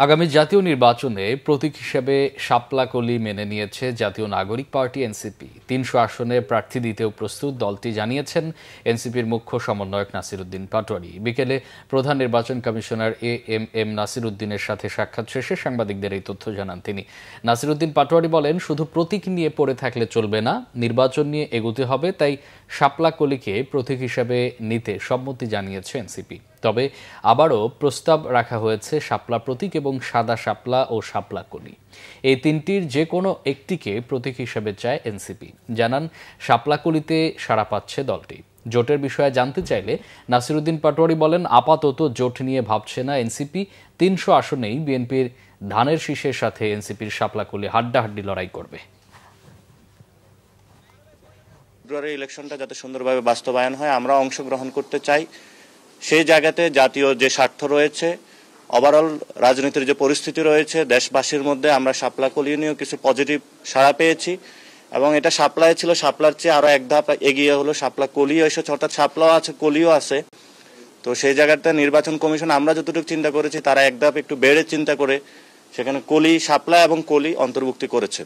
আগামী জাতীয় নির্বাচনে প্রতীক হিসেবে শাপলা কলি মেনে নিয়েছে জাতীয় নাগরিক পার্টি এনসিপি। ৩০০ আসনে প্রার্থী দিতেও প্রস্তুত দলটি জানিয়েছেন এনসিপির মুখ্য সমন্বয়ক নাসির উদ্দিন পাটোয়ারি। বিকেলে প্রধান নির্বাচন কমিশনার এম নাসির উদ্দিনের সাথে সাক্ষাৎ শেষে সাংবাদিকদের এই তথ্য জানান তিনি। নাসির উদ্দিন পাটোয়ারি বলেন, শুধু প্রতীক নিয়ে পড়ে থাকলে চলবে না, নির্বাচন নিয়ে এগোতে হবে। তাই শাপলা কলিকে প্রতীক হিসেবে নিতে সম্মতি জানিয়েছে এনসিপি। তবে আবারও প্রস্তাব রাখা হয়েছে শাপলা প্রতীক এবং সাদা শাপলা ও শাপলা কলি, এই তিনটির যে কোনো একটিকে প্রতীক হিসেবে চায় এনসিপি। জানান, শাপলা কলিতে সাড়া পাচ্ছে দলটি। জোটের বিষয়ে জানতে চাইলে নাসির উদ্দিন পাটোয়ারি বলেন, আপাতত জোট নিয়ে ভাবছে না এনসিপি। ৩০০ আসনেই বিএনপির ধানের শীষের সাথে এনসিপির শাপলা কলি হাড্ডাহাড্ডি লড়াই করবে। ফেব্রুয়ারি ইলেকশনটা যাতে সুন্দরভাবে বাস্তবায়ন হয়, আমরা অংশগ্রহণ করতে চাই। সেই জায়গাতে জাতীয় যে স্বার্থ রয়েছে, ওভারঅল রাজনীতির যে পরিস্থিতি রয়েছে দেশবাসীর মধ্যে, আমরা শাপলা কলি নিয়েও কিছু পজিটিভ সাড়া পেয়েছি এবং এটা শাপলায় ছিল, শাপলার চেয়ে আরো এক ধাপ এগিয়ে হলো শাপলা কলিও এসেছে, অর্থাৎ শাপলাও আছে কলিও আছে। তো সেই জায়গাতে নির্বাচন কমিশন আমরা যতটুকু চিন্তা করেছি তারা এক ধাপ একটু বেড়ে চিন্তা করে সেখানে কলি, শাপলা এবং কলি অন্তর্ভুক্তি করেছে।